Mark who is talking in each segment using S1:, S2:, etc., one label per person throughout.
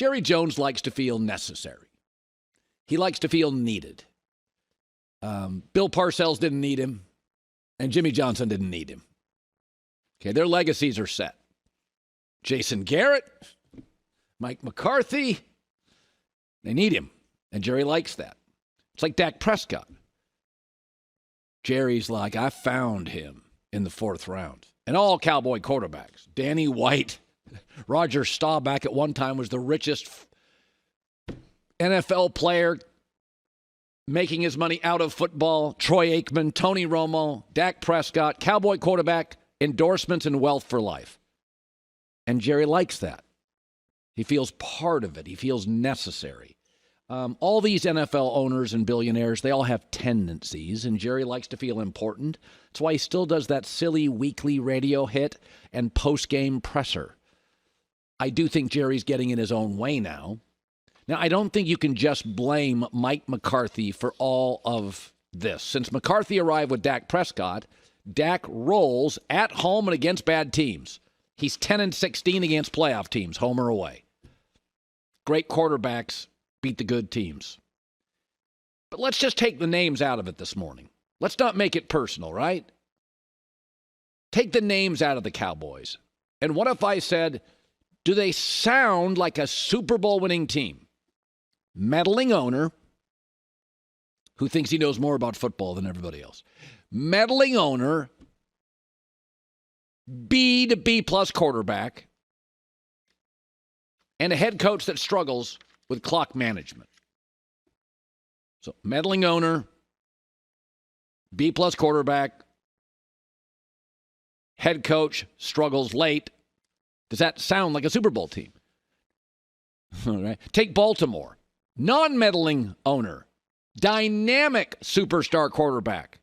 S1: Jerry Jones likes to feel necessary. He likes to feel needed. Bill Parcells didn't need him, and Jimmy Johnson didn't need him. Okay, their legacies are set. Jason Garrett, Mike McCarthy, they need him, and Jerry likes that. It's like Dak Prescott. Jerry's like, I found him in the 4th round. And all Cowboy quarterbacks, Danny White, Roger Staubach at one time was the richest NFL player making his money out of football. Troy Aikman, Tony Romo, Dak Prescott, Cowboy quarterback, endorsements and wealth for life. And Jerry likes that. He feels part of it. He feels necessary. All these NFL owners and billionaires, they all have tendencies, and Jerry likes to feel important. That's why he still does that silly weekly radio hit and post-game presser. I do think Jerry's getting in his own way now. Now, I don't think you can just blame Mike McCarthy for all of this. Since McCarthy arrived with Dak Prescott, Dak rolls at home and against bad teams. He's 10-16 against playoff teams, home or away. Great quarterbacks beat the good teams. But let's just take the names out of it this morning. Let's not make it personal, right? Take the names out of the Cowboys. And what if I said, do they sound like a Super Bowl winning team? Meddling owner who thinks he knows more about football than everybody else. Meddling owner, B to B plus quarterback, and a head coach that struggles with clock management. So, meddling owner, B plus quarterback, head coach struggles late. Does that sound like a Super Bowl team? All right. Take Baltimore. Non-meddling owner, dynamic superstar quarterback,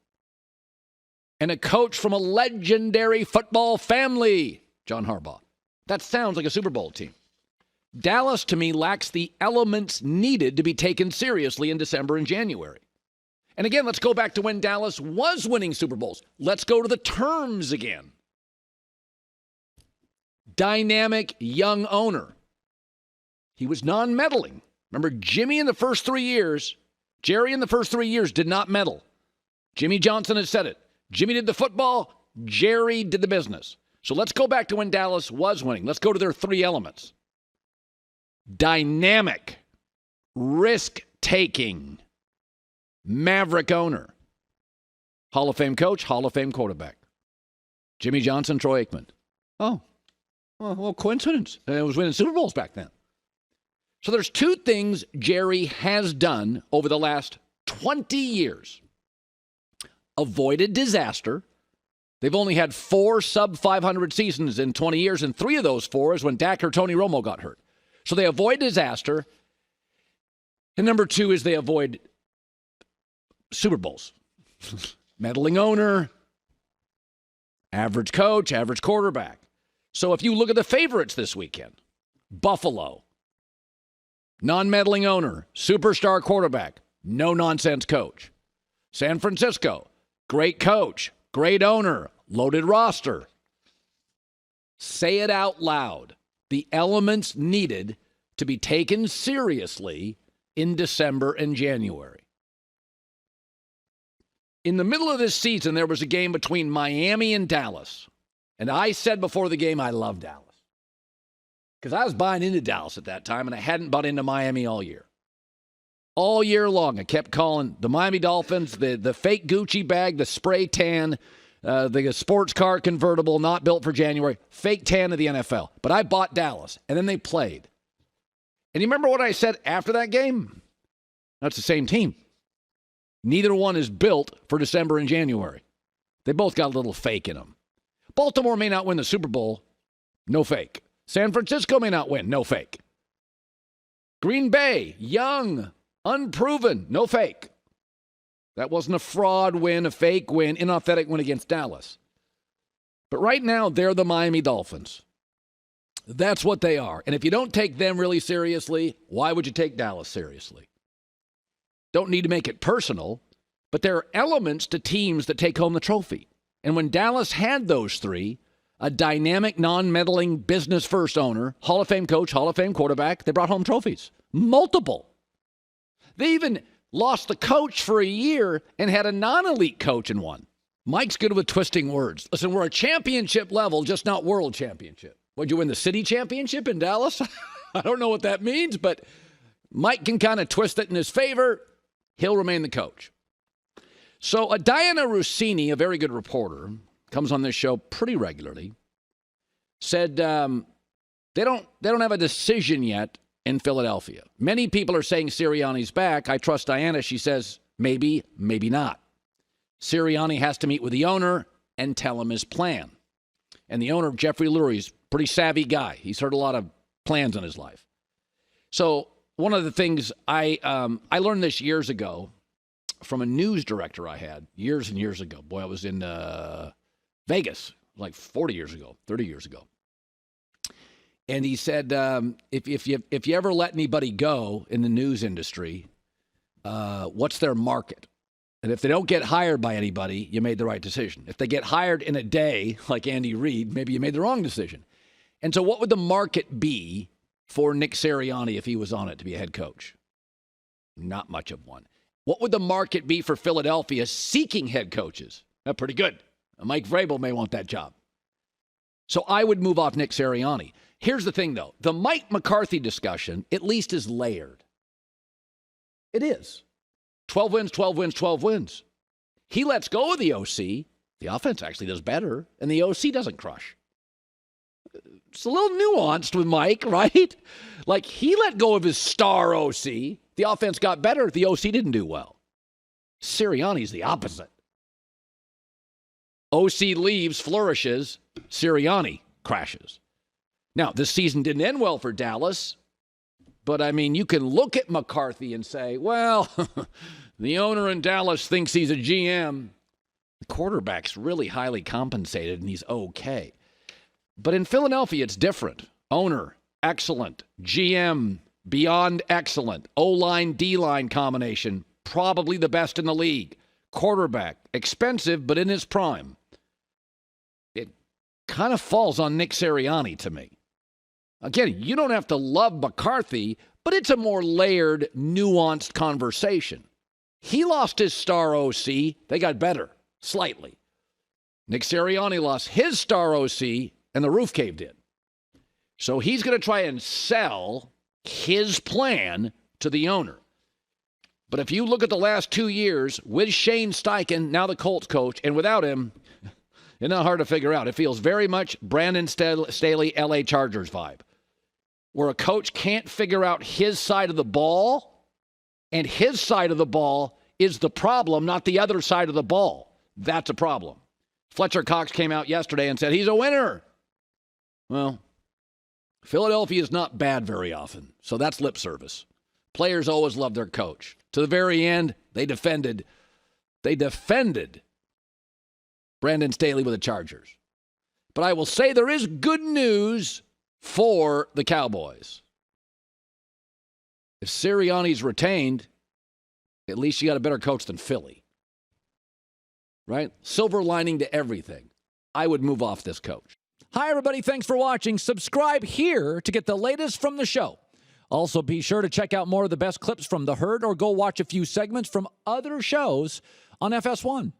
S1: and a coach from a legendary football family, John Harbaugh. That sounds like a Super Bowl team. Dallas, to me, lacks the elements needed to be taken seriously in December and January. And again, let's go back to when Dallas was winning Super Bowls. Let's go to the terms again. Dynamic young owner. He was non-meddling. Remember, Jerry in the first 3 years did not meddle. Jimmy Johnson has said it. Jimmy did the football, Jerry did the business. So let's go back to when Dallas was winning. Let's go to their 3 elements. Dynamic, risk-taking, maverick owner. Hall of Fame coach, Hall of Fame quarterback. Jimmy Johnson, Troy Aikman. Oh, well, coincidence. It was winning Super Bowls back then. So there's 2 things Jerry has done over the last 20 years. Avoided disaster. They've only had 4 sub-500 seasons in 20 years, and 3 of those 4 is when Dak or Tony Romo got hurt. So they avoid disaster. And number 2 is they avoid Super Bowls. Meddling owner, average coach, average quarterback. So if you look at the favorites this weekend, Buffalo, non-meddling owner, superstar quarterback, no-nonsense coach. San Francisco, great coach, great owner, loaded roster. Say it out loud. The elements needed to be taken seriously in December and January. In the middle of this season, there was a game between Miami and Dallas. And I said before the game, I love Dallas. Because I was buying into Dallas at that time, and I hadn't bought into Miami all year. All year long, I kept calling the Miami Dolphins, the fake Gucci bag, the spray tan, the sports car convertible not built for January, fake tan of the NFL. But I bought Dallas, and then they played. And you remember what I said after that game? That's the same team. Neither one is built for December and January. They both got a little fake in them. Baltimore may not win the Super Bowl. No fake. San Francisco may not win. No fake. Green Bay, young, unproven. No fake. That wasn't a fraud win, a fake win, inauthentic win against Dallas. But right now, they're the Miami Dolphins. That's what they are. And if you don't take them really seriously, why would you take Dallas seriously? Don't need to make it personal, but there are elements to teams that take home the trophy. And when Dallas had those 3, A dynamic, non-meddling, business-first owner, Hall of Fame coach, Hall of Fame quarterback. They brought home trophies. Multiple. They even lost the coach for a year and had a non-elite coach and won. Mike's good with twisting words. Listen, we're a championship level, just not world championship. Would you win the city championship in Dallas? I don't know what that means, but Mike can kind of twist it in his favor. He'll remain the coach. So Diana Rossini, a very good reporter, comes on this show pretty regularly, said they don't have a decision yet in Philadelphia. Many people are saying Sirianni's back. I trust Diana. She says maybe, maybe not. Sirianni has to meet with the owner and tell him his plan. And the owner, Jeffrey Lurie's a pretty savvy guy. He's heard a lot of plans in his life. So one of the things I learned this years ago from a news director I had years and years ago. Boy, I was in Vegas like 40 years ago, 30 years ago. And he said, if you ever let anybody go in the news industry, what's their market? And if they don't get hired by anybody, you made the right decision. If they get hired in a day, like Andy Reid, maybe you made the wrong decision. And so what would the market be for Nick Sirianni if he was on it to be a head coach? Not much of one. What would the market be for Philadelphia seeking head coaches? Pretty good. Mike Vrabel may want that job. So I would move off Nick Sirianni. Here's the thing, though. The Mike McCarthy discussion at least is layered. It is. 12 wins, 12 wins, 12 wins. He lets go of the OC. The offense actually does better, and the OC doesn't crush. It's a little nuanced with Mike, right? Like, he let go of his star OC. The offense got better. The OC didn't do well. Sirianni's the opposite. OC leaves, flourishes. Sirianni crashes. Now, this season didn't end well for Dallas. But, I mean, you can look at McCarthy and say, well, the owner in Dallas thinks he's a GM. The quarterback's really highly compensated, and he's okay. But in Philadelphia, it's different. Owner, excellent. GM, beyond excellent. O-line, D-line combination, probably the best in the league. Quarterback, expensive, but in his prime. It kind of falls on Nick Sirianni to me. Again, you don't have to love McCarthy, but it's a more layered, nuanced conversation. He lost his star OC. They got better, slightly. Nick Sirianni lost his star OC, and the roof caved in. So he's going to try and sell his plan to the owner. But if you look at the last 2 years, with Shane Steichen, now the Colts coach, and without him, it's not hard to figure out. It feels very much Brandon Staley, LA Chargers vibe, where a coach can't figure out his side of the ball, and his side of the ball is the problem, not the other side of the ball. That's a problem. Fletcher Cox came out yesterday and said he's a winner. Well, Philadelphia is not bad very often, so that's lip service. Players always love their coach. To the very end, they defended Brandon Staley with the Chargers. But I will say there is good news for the Cowboys. If Sirianni's retained, at least you got a better coach than Philly. Right? Silver lining to everything. I would move off this coach. Hi, everybody. Thanks for watching. Subscribe here to get the latest from the show. Also, be sure to check out more of the best clips from The Herd or go watch a few segments from other shows on FS1.